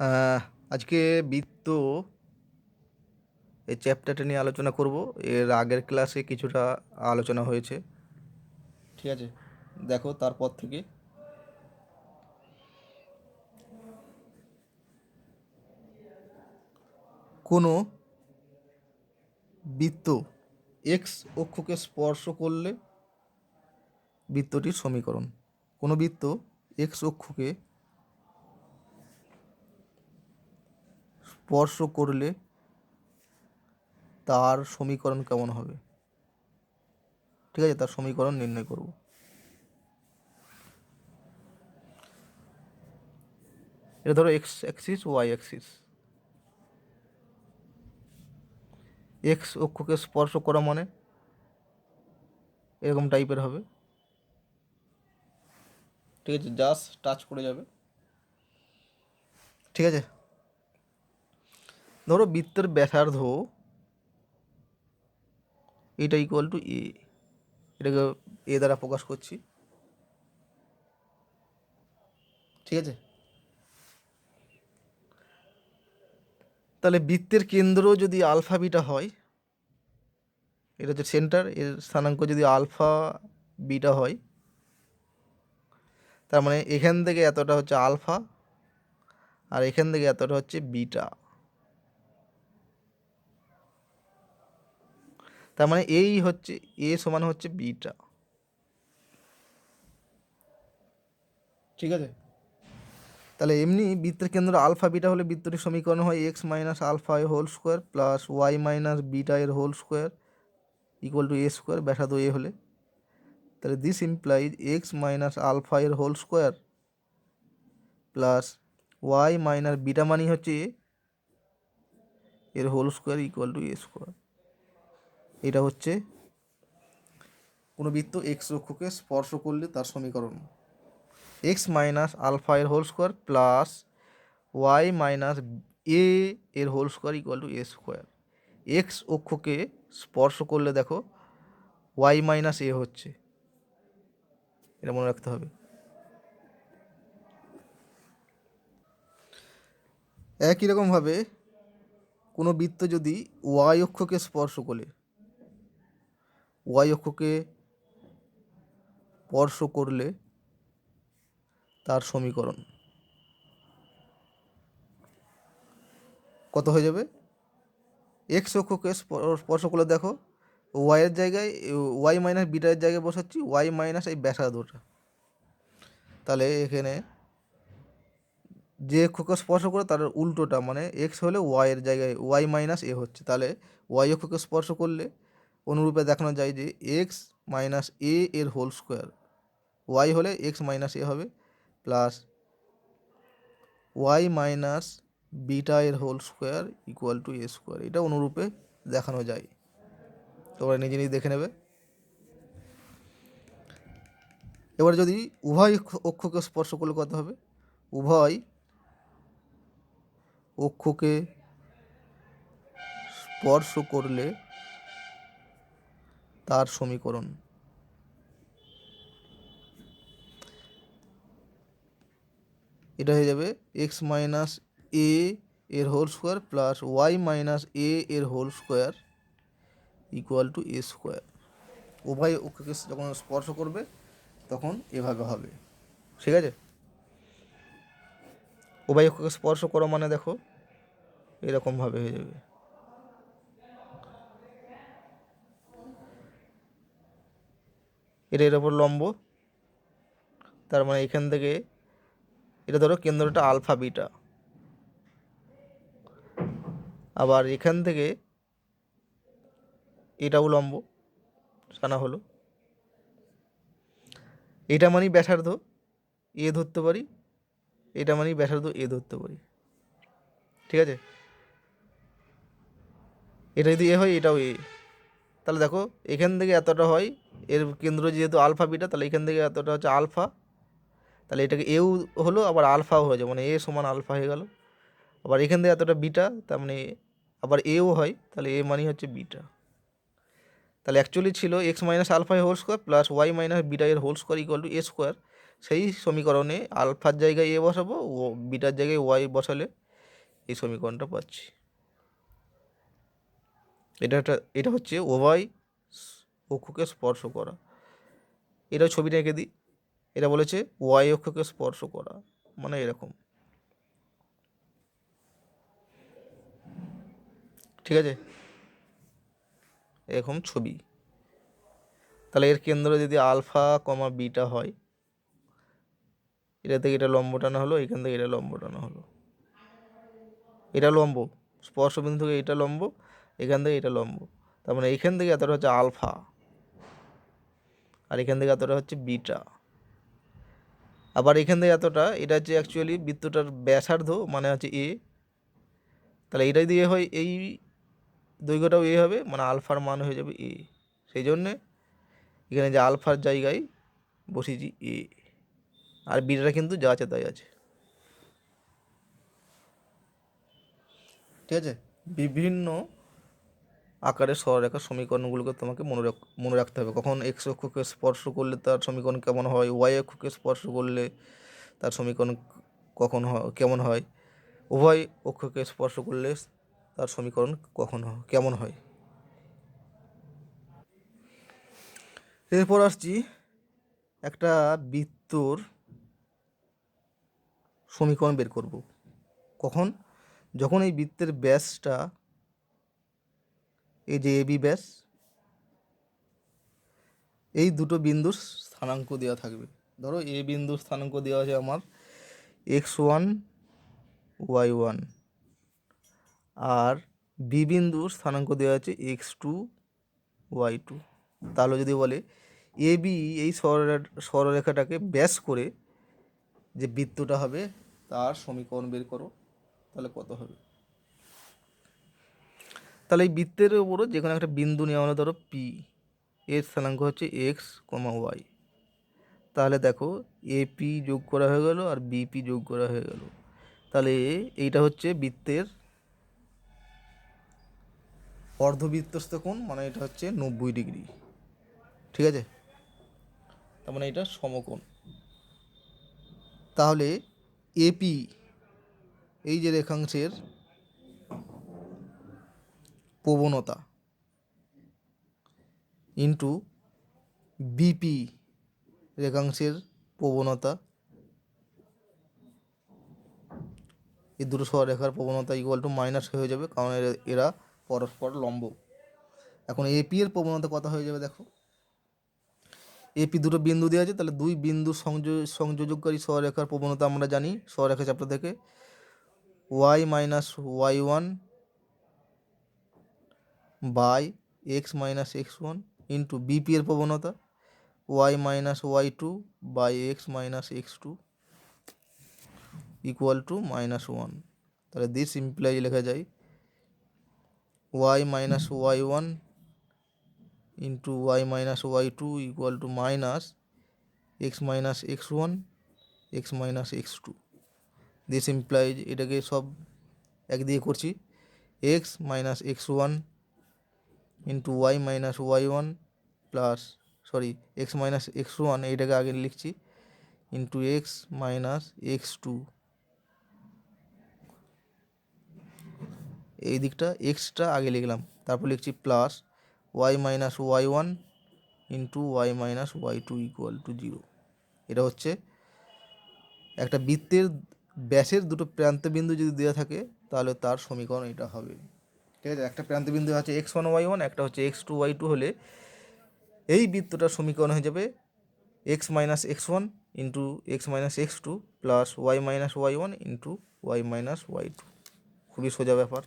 আহ, আজকে বৃত্ত এই চ্যাপ্টারটা নিয়ে আলোচনা করব। এর আগের ক্লাসে কিছুটা আলোচনা হয়েছে, ঠিক আছে? দেখো তারপর থেকে কোনো বৃত্ত এক্স অক্ষকে স্পর্শ করলে বৃত্তটির সমীকরণ। কোনো বৃত্ত এক্স অক্ষকে স্পর্শ করলে তার সমীকরণ কেমন হবে, ঠিক আছে? তার সমীকরণ নির্ণয় করব। এটা ধরো x axis, y axis. X অক্ষকে স্পর্শ করা মানে এরকম টাইপের হবে, ঠিক আছে? জাস্ট টাচ করে যাবে, ঠিক আছে? ধরো বৃত্তের ব্যাসার্ধ এটা ইকুয়াল টু এ, এটাকে এ দ্বারা প্রকাশ করছি, ঠিক আছে? তাহলে বৃত্তের কেন্দ্র যদি আলফা বিটা হয়, এটা হচ্ছে সেন্টার, এর স্থানাঙ্ক যদি আলফা বিটা হয়, তার মানে এখান থেকে এতটা হচ্ছে আলফা আর এখান থেকে এতটা হচ্ছে বিটা। তার মানে এই হচ্ছে এ সমান হচ্ছে বিটা, ঠিক আছে? তাহলে এমনি বৃত্তের কেন্দ্র আলফা বিটা হলে বৃত্তটির সমীকরণ হয় এক্স মাইনাস আলফা এর whole square plus Y minus beta এর whole square equal to A square, ব্যাসার্ধ এ হলে। তাহলে this implies x minus alpha এর whole square plus Y minus beta মানি হচ্ছে এ এর whole square equal to A square. এটা হচ্ছে কোনো বৃত্ত এক্স অক্ষকে স্পর্শ করলে তার সমীকরণ। এক্স মাইনাস আলফা এর whole square plus Y minus এ এর whole square equal to A square. X অক্ষকে স্পর্শ করলে দেখো ওয়াই মাইনাস এ হচ্ছে, এটা মনে রাখতে হবে। একই রকমভাবে কোনো বৃত্ত যদি ওয়াই অক্ষকে স্পর্শ করে, ওয়াই অক্ষকে স্পর্শ করলে তার সমীকরণ কত হয়ে যাবে? এক্স অক্ষকে স্পর্শ করলে দেখো ওয়াইয়ের জায়গায় ওয়াই মাইনাস বিটার জায়গায় বসাচ্ছি ওয়াই মাইনাস এই ব্যাসার্ধটা। তাহলে এখানে যে অক্ষকে স্পর্শ করে তার উল্টোটা, মানে এক্স হলে ওয়াইয়ের জায়গায় ওয়াই মাইনাস এ হচ্ছে। তাহলে ওয়াই অক্ষকে স্পর্শ করলে অনুরূপে দেখানো যায় যে এক্স মাইনাস এ এর হোল স্কোয়ার, ওয়াই হলে এক্স মাইনাস এ হবে প্লাস ওয়াই মাইনাস বিটা এর whole square equal to A square. এটা অনুরূপে দেখানো যায়, তোমরা নিজে নিজে দেখে নেবে। এবার যদি উভয় অক্ষকে স্পর্শ করলে কত হবে? উভয় অক্ষকে স্পর্শ করলে তার সমীকরণ এটা হয়ে যাবে এক্স মাইনাস এ এর whole square plus Y minus এ এর whole square equal to A square. উভয় অক্ষকে যখন স্পর্শ করবে তখন এভাবে হবে, ঠিক আছে? উভয় অক্ষকে স্পর্শ করা মানে দেখো এরকমভাবে হয়ে যাবে। এটা এর ওপর লম্ব, তার মানে এখান থেকে এটা ধরো কেন্দ্রটা আলফা বিটা, আবার এখান থেকে এটাও লম্ব টানা হলো। এটা মানে ব্যাসার্ধ এ ধরতে পারি, এটা মানে ব্যাসার্ধ এ ধরতে পারি, ঠিক আছে? এটা যদি এ হয় এটাও এ, তাহলে দেখো এখান থেকে এতটা হয়, এর কেন্দ্র যেহেতু আলফা বিটা তাহলে এখান থেকে এতটা হচ্ছে আলফা, তাহলে এটাকে এও হলো আবার আলফাও হয়ে যাবে, মানে এ সমান আলফা হয়ে গেল। আবার এখান থেকে এতটা বিটা, তার মানে আবার এও হয়, তাহলে এ মানে হচ্ছে বিটা। তাহলে অ্যাকচুয়ালি ছিল এক্স মাইনাস আলফা এর whole square plus Y minus beta এর whole square equal to A square. সেই সমীকরণে আলফার জায়গায় এ বসাবো ও বিটার জায়গায় ওয়াই বসালে এই সমীকরণটা পাচ্ছি। এটা হচ্ছে উভয় অক্ষকে স্পর্শ করা। এটা ছবিটা এঁকে দিই। এটা বলেছে ওয়াই অক্ষকে স্পর্শ করা, মানে এরকম, ঠিক আছে, এরকম ছবি। তাহলে এর কেন্দ্র যদি আলফা কমা বিটা হয়, এটা থেকে এটা লম্ব টানা হলো, এখান থেকে এটা লম্ব টানা হলো, এটা লম্ব, স্পর্শবিন্দু থেকে এটা লম্ব, এখান থেকে এটা লম্ব, তার মানে এইখান থেকে এতটা হচ্ছে আলফা, আর এখান থেকে এতটা হচ্ছে বিটা। আবার এখান থেকে এতটা, এটা হচ্ছে অ্যাকচুয়ালি বৃত্তটার ব্যাসার্ধ, মানে হচ্ছে এ। তাহলে এটাই দিয়ে হয় এই দৈর্ঘ্যটাও এ হবে, মানে আলফার মান হয়ে যাবে এ। সেই জন্যে এখানে যে আলফার জায়গায় বসিয়েছি এ, আর বিটাটা কিন্তু যা আছে তাই আছে, ঠিক আছে। বিভিন্ন আকারে সরলরেখার সমীকরণগুলোকে তোমাকে মনে রাখতে হবে। কখন এক্স অক্ষকে স্পর্শ করলে তার সমীকরণ কেমন হয়, ওয়াই অক্ষকে স্পর্শ করলে তার সমীকরণ কখন কেমন হয়, উভয় অক্ষকে স্পর্শ করলে তার সমীকরণ কেমন হয়। এরপর আসছি একটা বৃত্তর সমীকরণ বের করব। কখন? যখন এই বৃত্তের ব্যাসটা, এই যে এবি ব্যাস, এই দুটো বিন্দুর স্থানাঙ্ক দেওয়া থাকবে। ধরো এ বিন্দুর স্থানাঙ্ক দেওয়া আছে আমার x1 y1, আর বি বিন্দুর স্থানাঙ্ক দেওয়া আছে x2 y2। তাহলে যদি বলে এ বি এই সরলরেখাটাকে ব্যাস করে যে বৃত্তটা হবে তার সমীকরণ বের করো, তাহলে কত হবে? তাহলে এই বৃত্তের উপরও যে কোনো একটা বিন্দু নেওয়া হলো, ধরো পি, এর স্থানাঙ্ক হচ্ছে এক্স কমা ওয়াই। তাহলে দেখো এপি যোগ করা হয়ে গেল আর বিপি যোগ করা হয়ে গেল। তাহলে এইটা হচ্ছে বৃত্তের অর্ধবৃত্তস্থ কোণ, মানে এটা হচ্ছে 90 ডিগ্রি, ঠিক আছে। তার মানে এটা সমকোণ। তাহলে এপি, এই যে রেখাংশের প্রবণতা, ইন্টু বিপি রেখাংশের প্রবণতা, এই দুটো সরলরেখার প্রবণতা ইকুয়াল টু মাইনাস হয়ে যাবে, কারণ এরা পরস্পর লম্ব। এখন এপি এর প্রবণতা কত হয়ে যাবে দেখো, এপি দুটো বিন্দু দেওয়া আছে, তাহলে দুই বিন্দু সংযোজককারী সরলরেখার প্রবণতা আমরা জানি সরলরেখা চ্যাপ্টার থেকে, Y minus Y one by X minus X one into BP এর প্রবণতা Y minus Y two by X minus X two equal to minus one. তাহলে দিস ইমপ্লাই লেখা যায় Y minus Y one into Y minus Y two equal to minus X minus X one X minus X two. This implies, এটাকে সব এক দিয়ে করছি, X minus X one into Y minus Y one plus, sorry, X minus X one এইটাকে আগে লিখছি, into X minus X two, এই দিকটা এক্সটা আগে লিখলাম, তারপর লিখছি plus Y minus Y one into Y minus Y two equal to zero. এটা হচ্ছে একটা বৃত্তের ব্যাসের দুটো প্রান্তবিন্দু যদি দেওয়া থাকে তাহলে তার সমীকরণ এটা হবে, ঠিক আছে। একটা প্রান্তবিন্দু আছে এক্স ওয়ান ওয়াই ওয়ান, একটা হচ্ছে এক্স টু ওয়াই টু, হলে এই বৃত্তটার সমীকরণ হয়ে যাবে X minus X one into X minus X two plus Y minus Y one into Y minus Y two. খুবই সোজা ব্যাপার।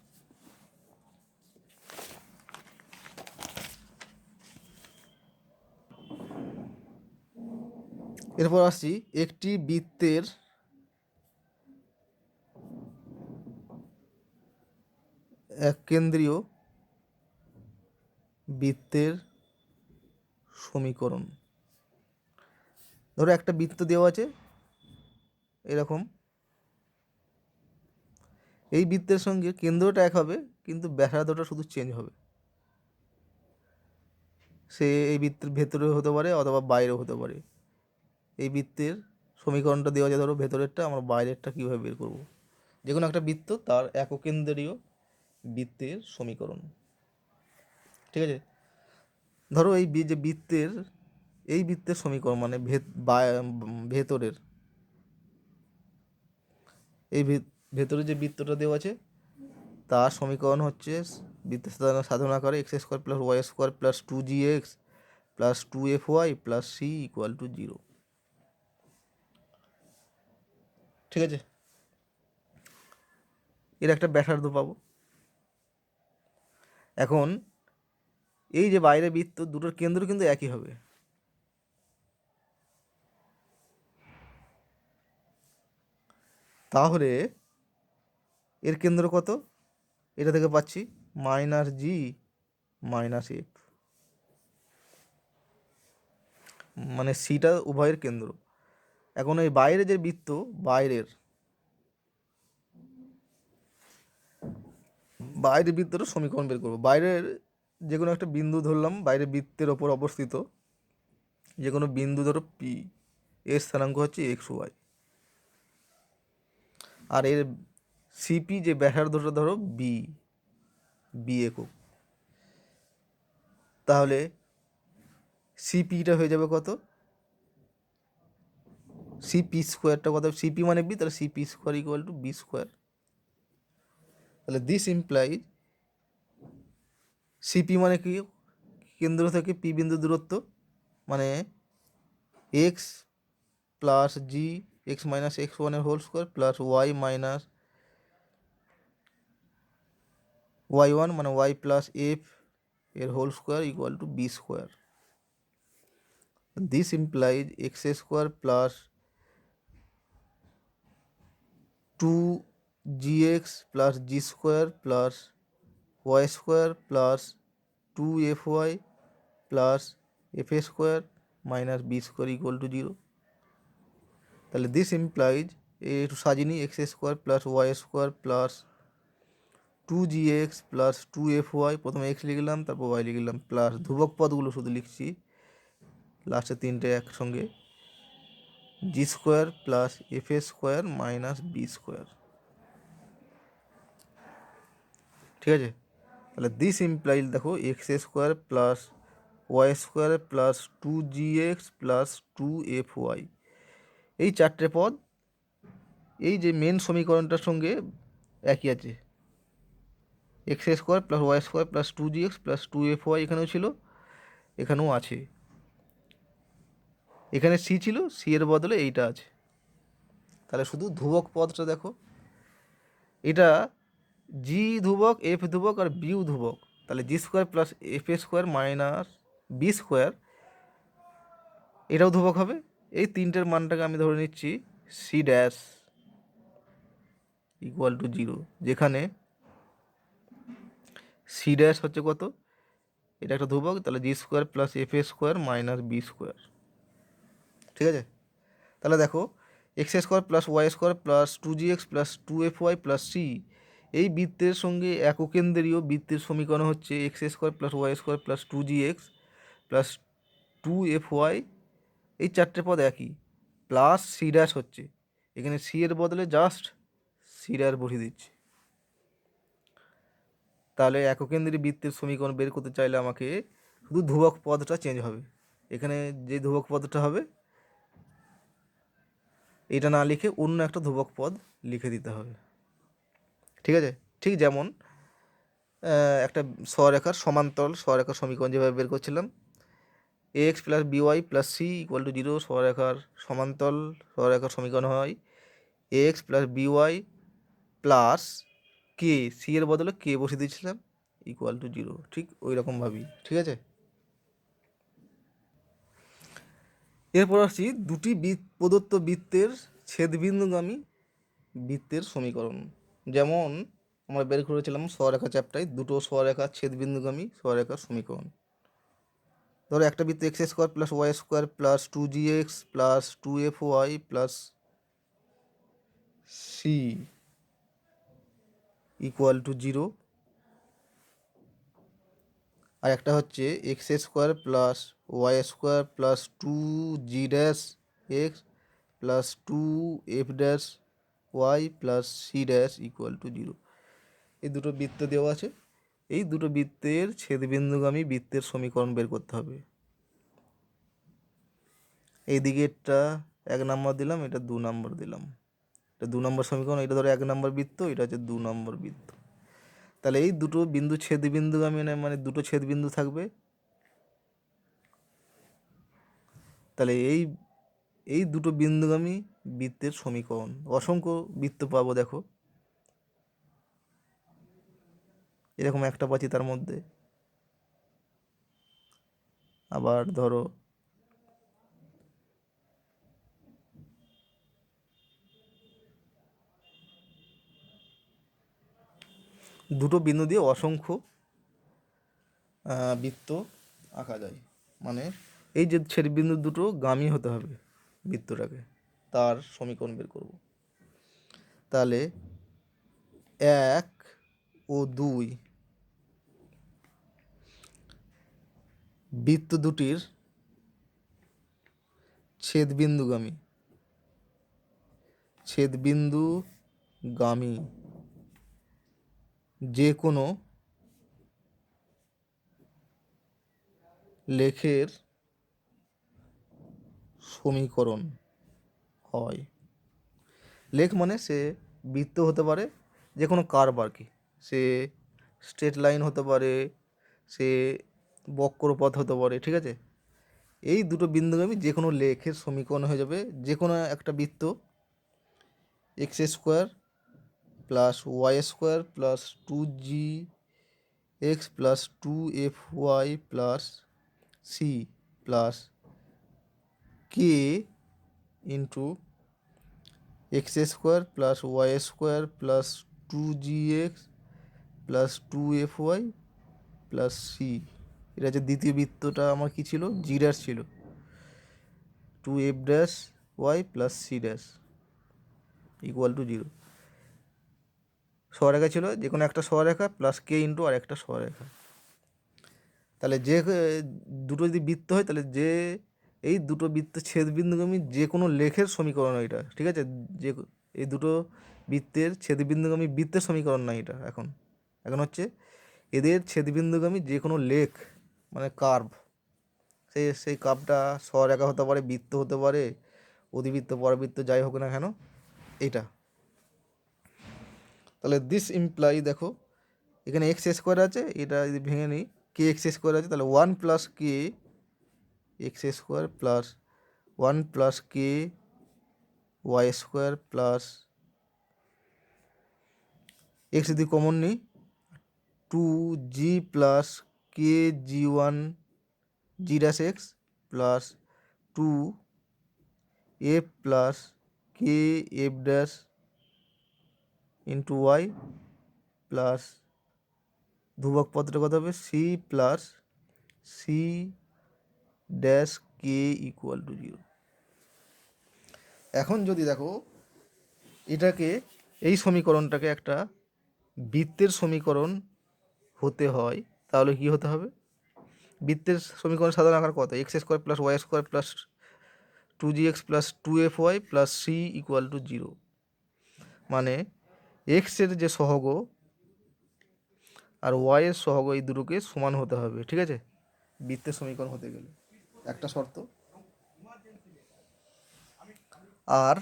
এরপর আসছি একটি বৃত্তের এক কেন্দ্রীয় বৃত্তের সমীকরণ। ধরো একটা বৃত্ত দেওয়া আছে এরকম, এই বৃত্তের সঙ্গে কেন্দ্রটা এক হবে কিন্তু ব্যাসার্ধটা শুধু চেঞ্জ হবে। সে এই বৃত্তের ভেতরে হতে পারে অথবা বাইরেও হতে পারে। এই বৃত্তের সমীকরণটা দেওয়া যায়, ধরো ভেতরেরটা, আমরা বাইরেরটা কীভাবে বের করব। যে কোনো একটা বৃত্ত তার এককেন্দ্রীয় বৃত্তের সমীকরণ। ঠিক আছে, ধরো এই যে বৃত্তের এই বৃত্তের সমীকরণ মানে ভেতরের এই ভেতরে যে বৃত্তটা দেওয়া আছে তার সমীকরণ হচ্ছে বৃত্তের সাধারণ আকারে X square plus Y square plus 2gx plus 2fy plus C equal to 0। ঠিক আছে, এর একটা ব্যাসার্ধ পাবো। এখন এই যে বাইরে বৃত্ত দুটোর কেন্দ্র কিন্তু একই হবে। তাহলে এর কেন্দ্র কত? এটা থেকে পাচ্ছি -g - f, মানে সিটা উভয়ের কেন্দ্র। এখন এই বাইরে যে বৃত্ত বাইরের বৃত্তটা সমীকরণ বের করবো। বাইরের যে কোনো একটা বিন্দু ধরলাম, বাইরের বৃত্তের ওপর অবস্থিত যে কোনো বিন্দু ধরো পি, এর স্থানাঙ্ক হচ্ছে xy, আর এর সিপি যে ব্যাসার্ধটা ধরো বি একক। তাহলে সিপিটা হয়ে যাবে কত? সিপি স্কোয়ারটা কত? সিপি মানে বি, তাহলে CP square equal to B square. তাহলে দিস ইমপ্লাইজ সিপি মানে কি? কেন্দ্র থেকে পি বিন্দু দূরত্ব, মানে X plus G X minus X ওয়ানের whole square plus Y minus Y one মানে ওয়াই প্লাস এফ এর whole square equal to B square. This implies X square plus 2gx plus G square plus Y square plus 2fy plus F square minus B square equal to 0। তাহলে this implies একটু সাজিনি x square plus Y square plus 2gx plus 2fy, প্রথমে x লিখলাম তারপর Y লিখলাম plus ধ্রুবক পদগুলো শুধু লিখছি লাস্টে তিনটে একসঙ্গে, g square plus F square minus B square. ঠিক আছে, তাহলে দিস ইমপ্লাইজ দেখো x square plus Y square plus 2gx plus 2fy, এই চারটে পদ এই যে মেন সমীকরণটার সঙ্গে একই আছে। X square plus Y square plus 2gx plus 2fy এখানেও ছিল, এখানেও আছে। এখানে সি ছিল, সি এর বদলে এইটা আছে। তাহলে শুধু ধ্রুবক পদটা দেখো, এটা জি ধ্রুবক, এফ ধ্রুবক আর বিউ ধ্রুবক। তাহলে g square plus F square minus B square এটাও ধ্রুবক হবে। এই তিনটের মানটাকে আমি ধরে নিচ্ছি সি ড্যাশ ইকুয়াল টু 0, যেখানে সি ড্যাশ হচ্ছে কত? এটা একটা ধ্রুবক, তাহলে g square plus F square minus B square. ঠিক আছে, তাহলে দেখো x square plus Y square plus 2gx plus 2fy plus c, এই বৃত্তের সঙ্গে এককেন্দ্রীয় বৃত্তের সমীকরণ হচ্ছে x square plus Y square plus 2gx plus 2fy, এই চারটে পদ একই, প্লাস সি ড্যাশ হচ্ছে, এখানে সি এর বদলে জাস্ট সি ড্যাশ বসিয়ে দিচ্ছি। তাহলে এককেন্দ্রী বৃত্তের সমীকরণ বের করতে চাইলে আমাকে শুধু ধ্রুবক পদটা চেঞ্জ হবে। এখানে যে ধ্রুবক পদটা হবে এটা না লিখে অন্য একটা ধ্রুবক পদ লিখে দিতে হবে। ঠিক আছে, ঠিক যেমন একটা সরেখার সমান্তরাল সরেখার সমীকরণ যেভাবে বের করছিলাম, X plus B Y plus C equal to 0, সরেখার সমান্তরাল সরেখার সমীকরণ হয় X plus B Y plus K, C এর বদলে কে বসিয়ে দিয়েছিলাম ইকুয়াল টু 0, ঠিক ওই রকমভাবেই। ঠিক আছে, এরপর আসছি দুটি প্রদত্ত বৃত্তের ছেদবিন্দুগামী বৃত্তের সমীকরণ। যেমন আমরা বের করেছিলাম সরেখা চ্যাপ্টারে দুটো সরেখা ছেদবিন্দুগামী সরেখার সমীকরণ। ধরো একটা বৃত্ত x square plus Y square plus 2gx plus 2fy plus C equal to 0, আর একটা হচ্ছে x square plus Y square plus 2g dash x plus 2f dash Y plus C dash equal to 0। এই দুটো বৃত্ত দেওয়া আছে, এই দুটো বৃত্তের ছেদবিন্দুগামী বৃত্তের সমীকরণ বের করতে হবে। এই দিকেরটা 1 নম্বর দিলাম, এটা 2 নম্বর দিলাম, এটা 2 নম্বর সমীকরণ, এটা ধরো 1 নম্বর বৃত্ত, এটা হচ্ছে 2 নম্বর বৃত্ত। তাহলে এই দুটো বিন্দু ছেদবিন্দুগামী মানে দুটো ছেদবিন্দু থাকবে। তাহলে এই দুটো বিন্দুগামী বৃত্তের সমীকরণ, অসংখ্য বৃত্ত পাবো। দেখো এরকম একটা পাচ্ছি, তার মধ্যে আবার ধরো দুটো বিন্দু দিয়ে অসংখ্য বৃত্ত আঁকা যায়। মানে এই যে ছেদবিন্দু দুটো গামী হতে হবে বৃত্তটাকে, তার সমীকরণ বের করব। তাহলে 1 ও 2 বৃত্ত দুটির ছেদবিন্দুগামী যে কোনো লেখের সমীকরণ হয়। লেখ মানে সে বৃত্ত হতে পারে, যে কোনো কার্ভ আর কি, সে স্ট্রেট লাইন হতে পারে, সে বক্রপথ হতে পারে, ঠিক আছে। এই দুটো বিন্দুগামী যে কোনো লেখের সমীকরণ হয়ে যাবে যে কোনো একটা বৃত্ত x square plus Y square plus 2gx plus 2fy plus c plus k into x square plus Y square plus 2gx plus 2fy plus c. এটা হচ্ছে দ্বিতীয় বৃত্তটা আমার কি ছিল, জি ড্যাশ ছিল, 2f dash Y plus C dash equal to 0। সরেখা ছিল, যে কোনো একটা সরেখা প্লাস কে ইন্টু আর একটা সরেখা। তাহলে যে দুটো যদি বৃত্ত হয়, তাহলে যে এই দুটো বৃত্ত ছেদবিন্দুগামী যে কোনো লেখের সমীকরণ এটা, ঠিক আছে। যে এই দুটো বৃত্তের ছেদবিন্দুগামী বৃত্তের সমীকরণ না এটা, এখন হচ্ছে এদের ছেদবিন্দুগামী যে কোনো লেখ মানে কার্ভ, সেই কার্ভটা সরেখা হতে পারে, বৃত্ত হতে পারে, অধিবৃত্ত, পরাবৃত্ত, যাই হোক না কেন এটা। তাহলে দিস ইমপ্লাই, দেখো এখানে এক্স স্কোয়ার আছে, এটা যদি ভেঙে নিই কে এক্স স্কোয়ার আছে, তাহলে 1 plus k x square plus 1 plus k y square plus x যদি কমন নিই 2g plus k g one g dash x plus 2f plus k f dash into y plus ধ্রুবক পদটা কত হবে, c plus C dash k equal to 0। এখন যদি দেখো এটাকে, এই সমীকরণটাকে একটা বৃত্তের সমীকরণ হতে হয়, তাহলে কি হতে হবে, বৃত্তের সমীকরণ সাধারণ আকার কত, X square plus Y square plus 2gx plus 2fy plus C equal to 0। মানে এক্সের যে সহগ আর ওয়াইয়ের সহগ এই দুটোকে সমান হতে হবে, ঠিক আছে, বৃত্তের সমীকরণ হতে গেলে একটা শর্ত। আর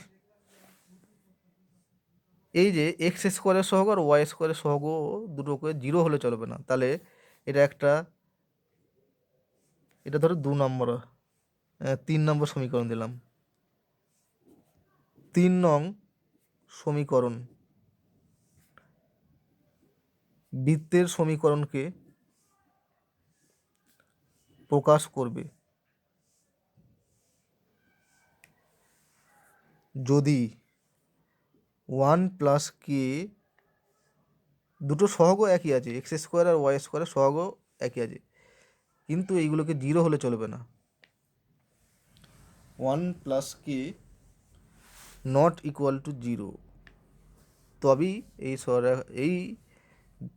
এই যে এক্স স্কোয়ারের সহগ আর ওয়াই স্কোয়ারের সহগ দুটোকে 0 হলে চলবে না। তাহলে এটা ধরো 2 নম্বর 3 নম্বর সমীকরণ দিলাম। 3 নং সমীকরণ বৃত্তের সমীকরণকে প্রকাশ করবে যদি 1 প্লাস কে, দুটো সহগ একই আছে, এক্স স্কোয়ার আর ওয়াই স্কোয়ারের সহগ একই আছে, কিন্তু এইগুলোকে 0 হলে চলবে না। 1 plus K not equal to 0, তবেই এই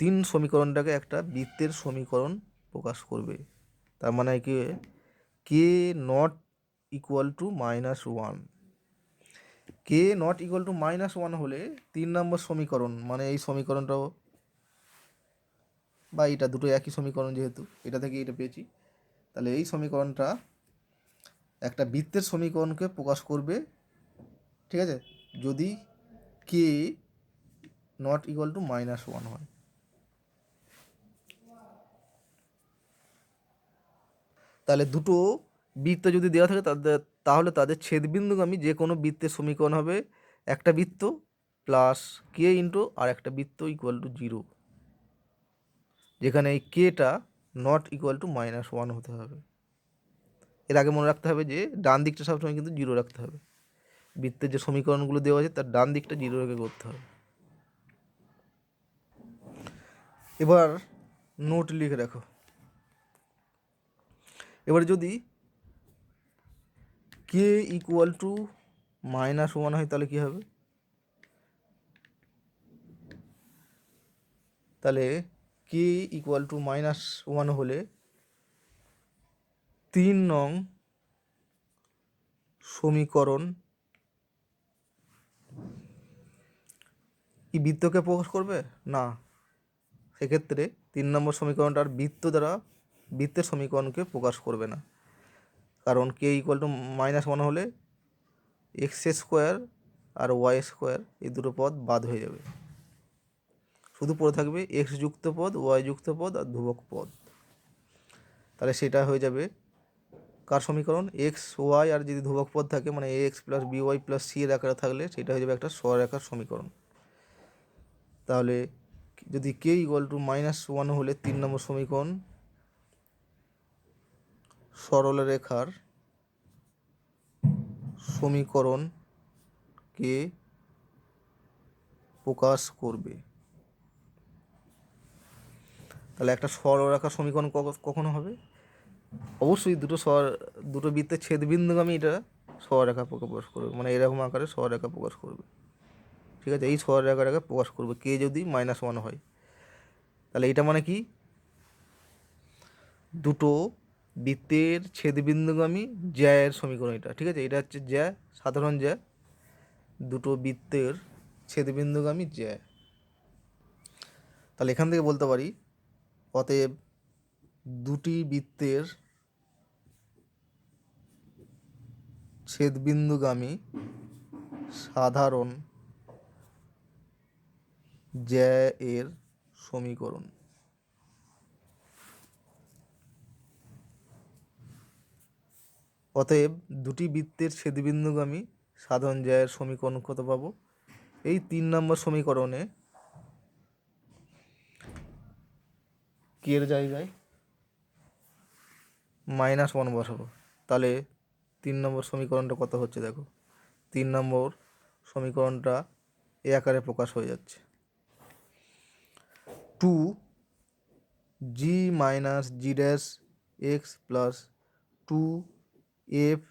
3 সমীকরণটাকে একটা বৃত্তের সমীকরণ প্রকাশ করবে। তার মানে কি, k not equal to -1, k not equal to -1 হলে 3 নম্বর সমীকরণ মানে এই সমীকরণটাও বা এটা দুটো একই সমীকরণ, যেহেতু এটা থেকে এটা পেয়েছি, তাহলে এই সমীকরণটা একটা বৃত্তের সমীকরণকে প্রকাশ করবে, ঠিক আছে, যদি কে নট ইকুয়াল টু -1 হয়। তাহলে দুটো বৃত্ত যদি দেওয়া থাকে তাহলে তাদের ছেদবিন্দুগামী যে কোনো বৃত্তের সমীকরণ হবে একটা বৃত্ত প্লাস কে ইন্টু আর একটা বৃত্ত ইকুয়াল টু 0, যেখানে এই কেটা নট ইকুয়াল টু -1 হতে হবে। এর আগে মনে রাখতে হবে যে ডান দিকটা সবসময় কিন্তু 0 রাখতে হবে। বৃত্তের যে সমীকরণগুলো দেওয়া আছে তার ডান দিকটা 0 রেখে করতে হবে। এবার নোট লিখে রাখো। এবার যদি কে ইকুয়াল টু -1 হয় তাহলে কী হবে? তাহলে কে ইকুয়াল টু -1 হলে 3 নং সমীকরণ কি বৃত্তকে প্রকাশ করবে? না, সেক্ষেত্রে 3 নম্বর সমীকরণটা আর বৃত্তের সমীকরণকে প্রকাশ করবে না, কারণ কে ইকুয়াল টু -1 হলে x² আর y² এই দুটো পদ বাদ হয়ে যাবে, শুধু পড়ে থাকবে x যুক্ত পদ, y যুক্ত পদ আর ধ্রুবক পদ। তাহলে সেটা হয়ে যাবে কার সমীকরণ? এক্স ওয়াই আর যদি ধ্রুবক পদ থাকে মানে X plus B Y plus C এর আকারে থাকলে সেটা হয়ে যাবে একটা সরলরেখার সমীকরণ। তাহলে যদি কে ইকুয়াল টু -1 হলে 3 নম্বর সমীকরণ সরলরেখার সমীকরণকে প্রকাশ করবে। তাহলে একটা সরলরেখার সমীকরণ কখনো হবে? অবশ্যই দুটো বৃত্তের ছেদবিন্দুগামী এটা সরলরেখা প্রকাশ করবে, মানে এরকম আকারে সরলরেখা প্রকাশ করবে, ঠিক আছে, এই সরলরেখাটাকে প্রকাশ করবে কে যদি -1 হয়। তাহলে এটা মানে কি? দুটো বৃত্তের ছেদবিন্দুগামী জ্যায়ের সমীকরণ এটা, ঠিক আছে, এটা হচ্ছে জ্যা, সাধারণ জ্যা, দুটো বৃত্তের ছেদবিন্দুগামী জ্যা। তাহলে এখান থেকে বলতে পারি অতএব দুটি বৃত্তের ছেদবিন্দুগামী সাধারণ জ্যা এর সমীকরণ। অতএব দুটি বৃত্তের ছেদবিন্দুগামী সাধারণ জ্যা এর সমীকরণ কত পাবো? এই 3 নম্বর সমীকরণে কে এর জায়গায় -1 বসাবো। তাহলে 3 নম্বর সমীকরণটা কত হচ্ছে দেখো, 3 নম্বর সমীকরণটা এ আকারে প্রকাশ হয়ে যাচ্ছে 2g - g' x plus 2f -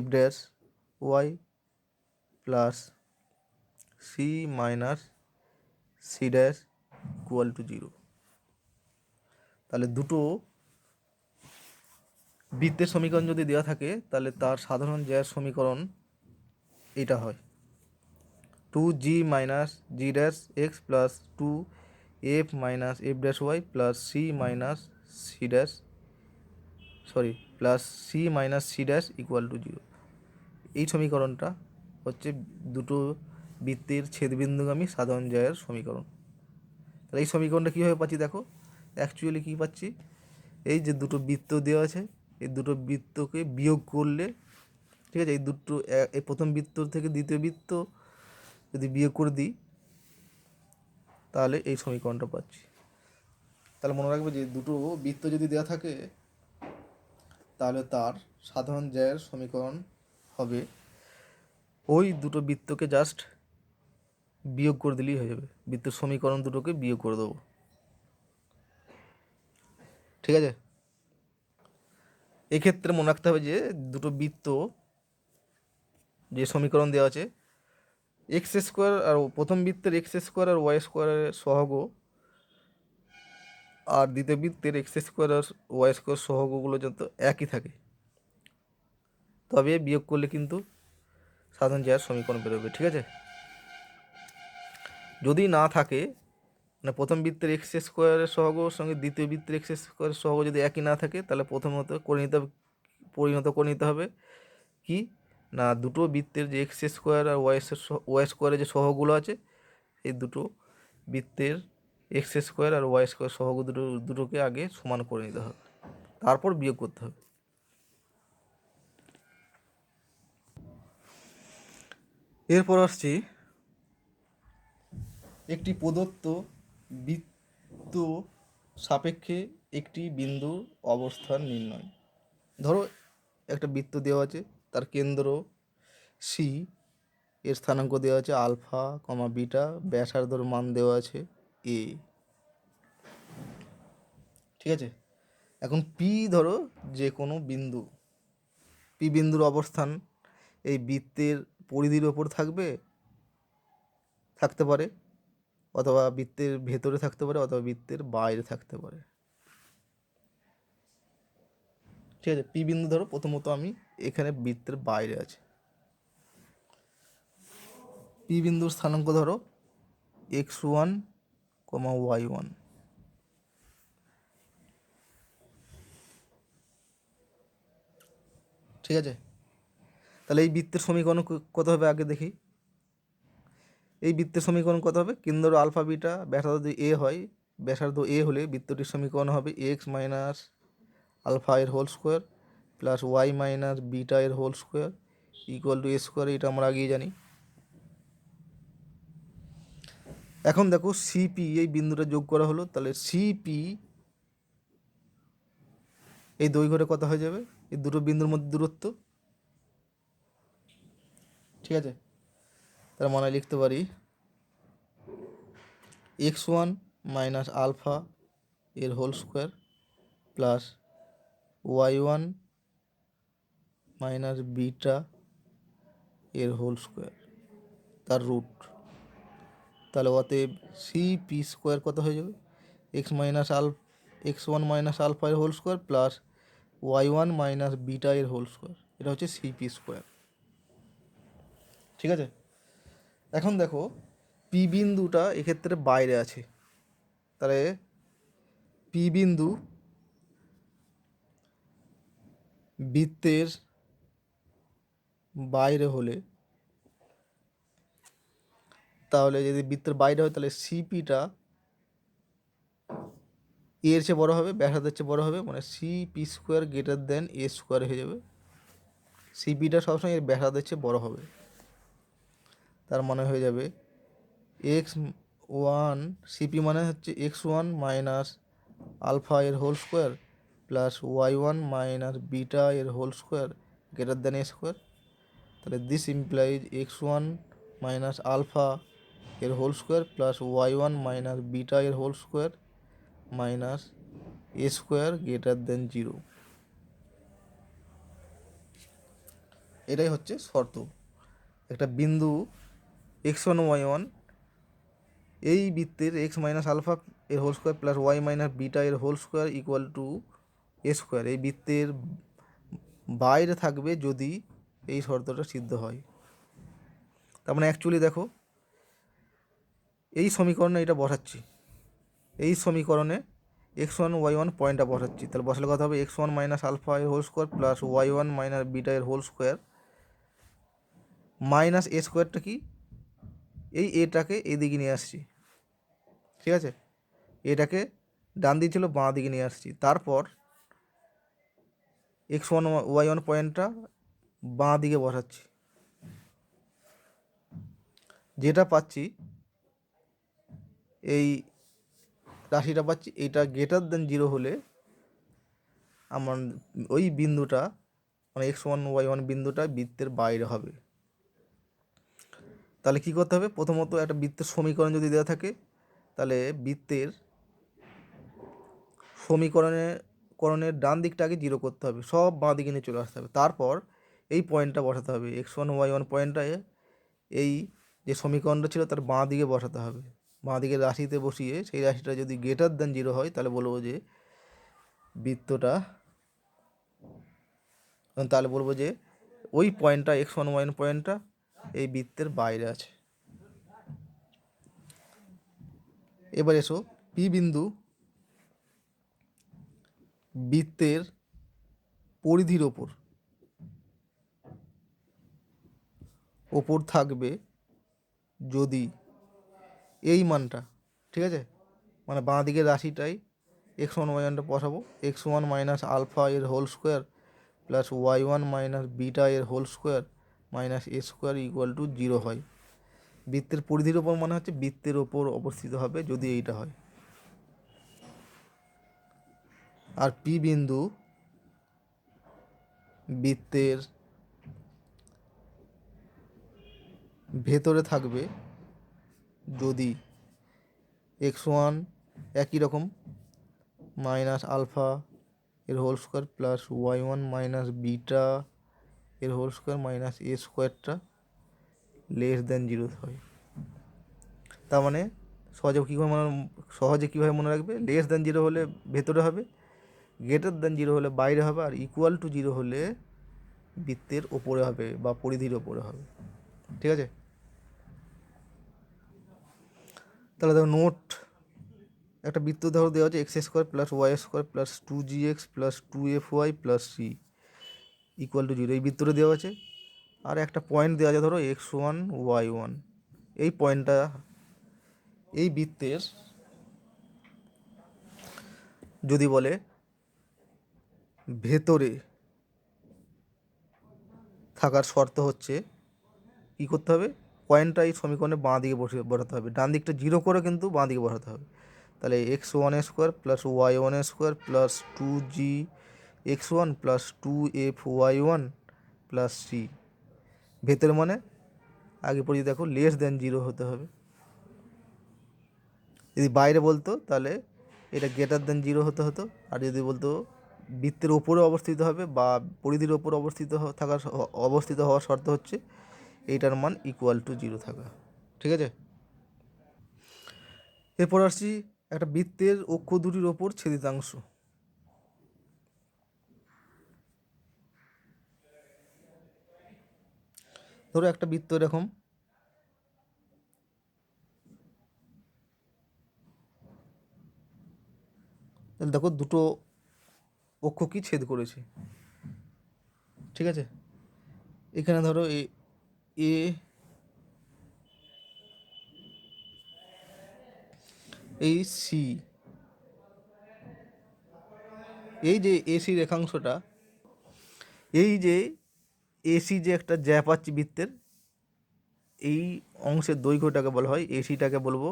f' y plus c - c' equal to 0। তাহলে দুটো বৃত্তের সমীকরণ যদি দেওয়া থাকে তাহলে তার সাধারণ জ্যার সমীকরণ এটা হয় 2g - g' x plus 2f - f' y plus c c' equal to 0। এই সমীকরণটা হচ্ছে দুটো বৃত্তের ছেদবিন্দুগামী সাধারণ জ্যায়ের সমীকরণ। তাহলে এই সমীকরণটা কীভাবে পাচ্ছি দেখো, অ্যাকচুয়ালি কী পাচ্ছি, এই যে দুটো বৃত্ত দেওয়া আছে এই দুটো বৃত্তকে বিয়োগ করলে, ঠিক আছে, এই প্রথম বৃত্ত থেকে দ্বিতীয় বৃত্ত যদি বিয়োগ করে দিই তাহলে এই সমীকরণটা পাচ্ছি। তাহলে মনে রাখবে যে দুটো বৃত্ত যদি দেওয়া থাকে তাহলে তার সাধারণ জ্যায়ের সমীকরণ হবে ওই দুটো বৃত্তকে জাস্ট বিয়োগ করে দিলেই হয়ে যাবে, বৃত্তের সমীকরণ দুটোকে বিয়োগ করে দেবো, ঠিক আছে। এক্ষেত্রে মনে রাখতে হবে যে দুটো বৃত্ত যে সমীকরণ দেওয়া আছে x² আর প্রথম বৃত্তের x² আর y² সহগ আর দ্বিতীয় বৃত্তের x² আর y² সহগগুলো যত একই থাকে, তবে বিয়োগ করলে কিন্তু সাধারণ সমীকরণ বেরোবে। ঠিক আছে, যদি না থাকে মানে প্রথম বৃত্তের এক্স স্কোয়ারের সহগের সঙ্গে দ্বিতীয় বৃত্তের এক্স স্কোয়ারের সহগ যদি একই না থাকে, তাহলে প্রথমত পরিণত করে নিতে হবে কি না, দুটো বৃত্তের যে এক্স স্কোয়ার আর ওয়াই স্কোয়ারের যে সহগগুলো আছে, এই দুটো বৃত্তের এক্স স্কোয়ার আর ওয়াই স্কোয়ার সহগ দুটোকে আগে সমান করে নিতে হবে, তারপর বিয়োগ করতে হবে। এরপর আসছি একটি প্রদত্ত বৃত্ত সাপেক্ষে একটি বিন্দুর অবস্থান নির্ণয়। ধরো একটা বৃত্ত দেওয়া আছে, তার কেন্দ্র সি, এর স্থানাঙ্ক দেওয়া আছে আলফা কমা বিটা, ব্যাসার্ধর মান দেওয়া আছে এ। ঠিক আছে, এখন পি ধরো যে কোনো বিন্দু, পি বিন্দুর অবস্থান এই বৃত্তের পরিধির ওপর থাকতে পারে, অথবা বৃত্তের ভেতরে থাকতে পারে, অথবা বৃত্তের বাইরে থাকতে পারে। ঠিক আছে, পি বিন্দু ধরো প্রথমত আমি এখানে বৃত্তের বাইরে আছে, পি বিন্দুর স্থানাঙ্ক ধরো x1, y1। ঠিক আছে, তাহলে এই বৃত্তের সমীকরণ কত হবে আগে দেখি। এই বৃত্তের সমীকরণ কত হবে, কেন্দ্র আলফা বিটা, ব্যাসার্ধ যদি এ হয়, ব্যাসার্ধ এ হলে বৃত্তটির সমীকরণ হবে এক্স মাইনাস আলফা এর whole square plus Y minus beta এর whole square equal to A square. এটা আমরা আগেই জানি। এখন দেখো সিপি এই বিন্দুটা যোগ করা হলো, তাহলে সিপি এই দৈর্ঘ্যটা কত হয়ে যাবে, এই দুটো বিন্দুর মধ্যে দূরত্ব। ঠিক আছে, তার মানে লিখতে পারি x1 মাইনাস আলফা এর whole square plus y1 minus beta এর হোল স্কোয়ার তার রুট। তাহলে অতএব সিপি স্কোয়ার কত হয়ে যাবে, x1 মাইনাস আলফা এর whole square plus y1 minus beta এর হোল স্কোয়ার, এটা হচ্ছে সিপি স্কোয়ার। ঠিক আছে, এখন দেখো পি বিন্দুটা এক্ষেত্রে বাইরে আছে, তাহলে পি বিন্দু বৃত্তের বাইরে হলে, তাহলে যদি বৃত্তের বাইরে হয় তাহলে সিপিটা এর চেয়ে বড় হবে, ব্যাসার্ধের চেয়ে বড় হবে, মানে CP square greater than a square হয়ে যাবে। সিপিটা সবসময় এর ব্যাসার্ধের চেয়ে বড় হবে, তার মানে হয়ে যাবে x1, সিপি মানে হচ্ছে x1 মাইনাস আলফা এর whole square plus y1 minus beta এর whole square greater than a square. তাহলে this implies x1 minus alpha এর whole square plus y1 minus beta এর whole square minus a square greater than 0। এটাই হচ্ছে শর্ত। একটা বিন্দু x1 y1 এই বৃত্তের এক্স মাইনাস আলফা এর whole square plus Y minus beta এর whole square equal to A square, এই বৃত্তের বাইরে থাকবে যদি এই শর্তটা সিদ্ধ হয়। তার মানে অ্যাকচুয়ালি দেখো এই সমীকরণে এটা বসাচ্ছি, এই সমীকরণে x1 y1 পয়েন্টটা বসাচ্ছি, তাহলে বসালে কথা হবে x1 মাইনাস আলফা এর whole square plus y1 minus beta এর হোল স্কোয়ার মাইনাস এ স্কোয়ারটা কি, এই এটাকে এদিকে নিয়ে আসছি। ঠিক আছে, এটাকে ডান দিকে ছিল, বাঁ দিকে নিয়ে আসছি, তারপর x1 y1 পয়েন্টটা বাঁ দিকে বসাচ্ছি, যেটা পাচ্ছি এই রাশিটা পাচ্ছি, এটা গ্রেটার দেন 0 হলে আমার ওই বিন্দুটা মানে x1 y1 বিন্দুটা বৃত্তের বাইরে হবে। তাহলে কি করতে হবে, প্রথমত একটা বৃত্তের সমীকরণ যদি দেওয়া থাকে, তাহলে বৃত্তের সমীকরণের ডান দিকটাকে 0 করতে হবে, সব বাঁ দিকে নিয়ে চলে আসতে হবে, তারপর এই পয়েন্টটা বসাতে হবে, x1 y1 পয়েন্টটায় এই যে সমীকরণটা ছিল তার বাঁ দিকে বসাতে হবে, বাঁ দিকে রাশিতে বসিয়ে সেই রাশিটা যদি গ্রেটার দেন 0 হয় তাহলে বলবো যে বৃত্তটা, তাহলে বলবো যে ওই পয়েন্টটা x1 y1 পয়েন্টটা এই বৃত্তের বাইরে আছে। এবার এসো পি বিন্দু বৃত্তের পরিধির ওপর থাকবে যদি এই মানটা, ঠিক আছে, মানে বাঁ দিকের রাশিটাই এক্স ওয়ান ওয়াই ওয়ানটা বসাবো, এক্স ওয়ান মাইনাস আলফা এর whole square plus Y one minus beta এর whole square minus a square equal to 0 হয়। বৃত্তের পরিধির ওপর মানে হচ্ছে বৃত্তের ওপর অবস্থিত হবে যদি এইটা হয়। আর পি বিন্দু বৃত্তের ভেতরে থাকবে যদি এক্স ওয়ান একই রকম মাইনাস আলফা এর whole square plus Y one minus beta এর হোল স্কোয়ার মাইনাস এ স্কোয়ারটা লেস দেন 0 হয়। তার মানে সহজে কীভাবে মনে রাখবে, লেস দেন 0 হলে ভেতরে হবে, গ্রেটার দেন 0 হলে বাইরে হবে, আর ইকুয়াল টু 0 হলে বৃত্তের ওপরে হবে বা পরিধির ওপরে হবে। ঠিক আছে, তাহলে দেখো নোট, একটা বৃত্ত ধরো দেওয়া আছে X square plus Y square plus 2gx plus 2fy plus C equal to 0, এই বৃত্তটা দেওয়া আছে। আর একটা পয়েন্ট দেওয়া আছে ধরো এক্স ওয়ান ওয়াই ওয়ান, এই পয়েন্টটা এই বৃত্তের যদি বলে ভেতরে থাকার শর্ত হচ্ছে কী করতে হবে, পয়েন্টটা এই সমীকরণে বাঁ দিকে বসাতে হবে, ডান দিকটা 0 করে কিন্তু বাঁ দিকে বসাতে হবে। তাহলে X one square plus Y one square plus 2gx1 plus 2fy1 plus C, ভেতরে মানে আগে পরে দেখো লেস দেন 0 হতে হবে। যদি বাইরে বলতো তাহলে এটা গ্রেটার দেন 0 হতে হতো, আর যদি বলতো বৃত্তের ওপরে অবস্থিত হবে বা পরিধির ওপর অবস্থিত হওয়ার শর্ত হচ্ছে এইটার মান ইকুয়াল টু 0 থাকা। ঠিক আছে, এরপর আসছি একটা বৃত্তের অক্ষ দুটির ওপর ছেদিতাংশ। ধরো একটা বৃত্ত এরকম, দেখো দুটো অক্ষ কি ছেদ করেছে। ঠিক আছে, এখানে ধরো এ এই সি, এই যে এসি রেখাংশটা, এই যে এসি যে একটা জ্যা পাচ্ছি বৃত্তের, এই অংশের দৈর্ঘ্যটাকে বলা হয়, এসিটাকে বলবো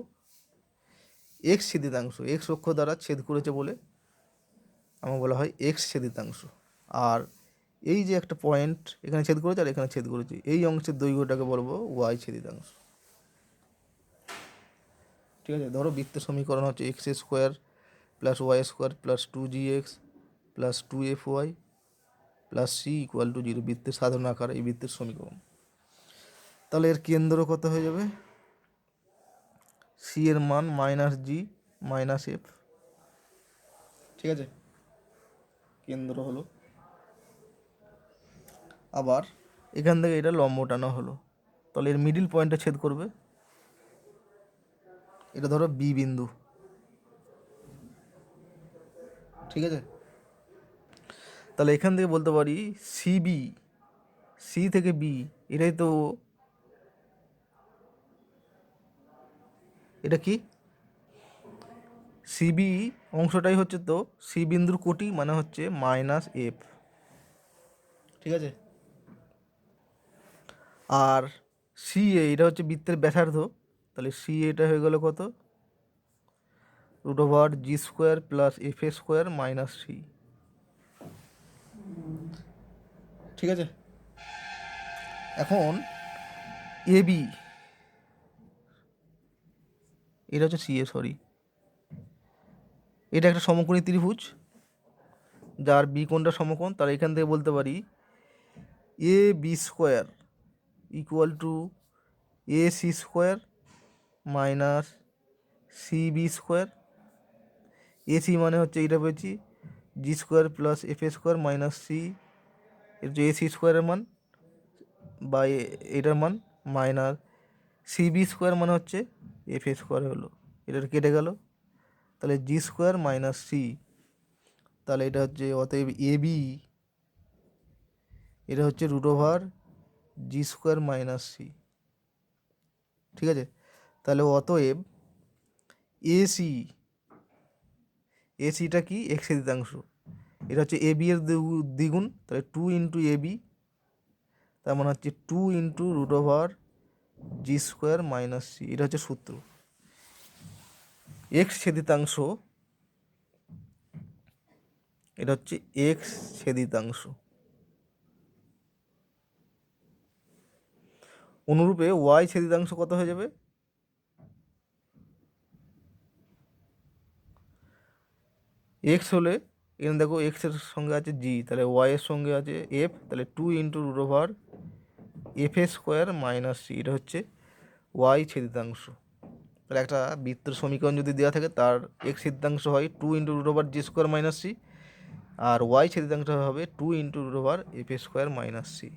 এক্স ছেদিতাংশ, এক্স অক্ষ দ্বারা ছেদ করেছে বলে আমার বলা হয় এক্স ছেদিতাংশ। আর এই যে একটা পয়েন্ট এখানে ছেদ করেছে আর এখানে ছেদ করেছে, এই অংশের দৈর্ঘ্যটাকে বলবো ওয়াই ছেদিতাংশ। ঠিক আছে, ধরো বৃত্তের সমীকরণ হচ্ছে x square plus Y square plus 2gx plus 2fy plus C equal to 0, বৃত্তের সাধারণ আকার এই বৃত্তের সমীকরণ। তাহলে এর কেন্দ্র কত হয়ে যাবে, সি এর মান মাইনাস জি মাইনাস এফ। ঠিক আছে, কেন্দ্র হলো। আবার এখান থেকে এটা লম্ব টানা হলো, তাহলে এর মিডিল পয়েন্টে ছেদ করবে, এটা ধরো বি বিন্দু। ঠিক আছে, তাহলে এখান থেকে বলতে পারি সিবি, সি থেকে বি, এটাই তো, এটা কি সিবি অংশটাই হচ্ছে তো সি বিন্দুর কোটি, মানে হচ্ছে মাইনাস এফ। ঠিক আছে, আর সি এ এটা হচ্ছে বৃত্তের ব্যাসার্ধ, তাহলে সি এটা হয়ে গেল কত, √g² plus F square minus C. ঠিক আছে, এখন এ বি, এটা হচ্ছে সি এ, সরি, এটা একটা সমকোণী ত্রিভুজ যার বি কোণটা সমকোণ, তার এখান থেকে বলতে পারি a b square equal to a c square minus c b square. AC মানে হচ্ছে এইটা পেয়েছি g² plus F square minus C, এটা হচ্ছে এসি স্কোয়ারের মান বা এটার মান, মাইনাস সি বি স্কোয়ার মানে হচ্ছে এফ এ স্কোয়ার হলো, এটা কেটে গেল, তাহলে জি স্কোয়ার মাইনাস সি, তাহলে এটা হচ্ছে অতএব এ বি, এটা হচ্ছে root over G square minus C. ঠিক আছে, তাহলে অতএব এসি, এসিটা কি এক্স এর দ্বিতাংশ, এটা হচ্ছে এ বি এর দ্বিগুণ, তাহলে 2 ইন্টু এ বি, তার মানে হচ্ছে 2 into root over G square minus C, এটা হচ্ছে সূত্র। এক্স ছেদিতাংশ, এটা হচ্ছে এক্স ছেদিতাংশ। অনুরূপে ওয়াই ছেদিতাংশ কত হয়ে যাবে, এক্স হলে এখানে দেখো এক্সের সঙ্গে আছে জি, তাহলে ওয়াইয়ের সঙ্গে আছে এফ, তাহলে 2 ইন্টু রুট ওভার এফ এ স্কোয়ার মাইনাস সি, এটা হচ্ছে ওয়াই ছেদিতাংশ। তাহলে একটা বৃত্তের সমীকরণ যদি দেওয়া থাকে তার এক্স ছেদিতাংশ হয় 2 into root over G square minus C, আর ওয়াই ছেদিতাংশ হবে 2 ইন্টু রুট ওভার এফ এ স্কোয়ার মাইনাস সি।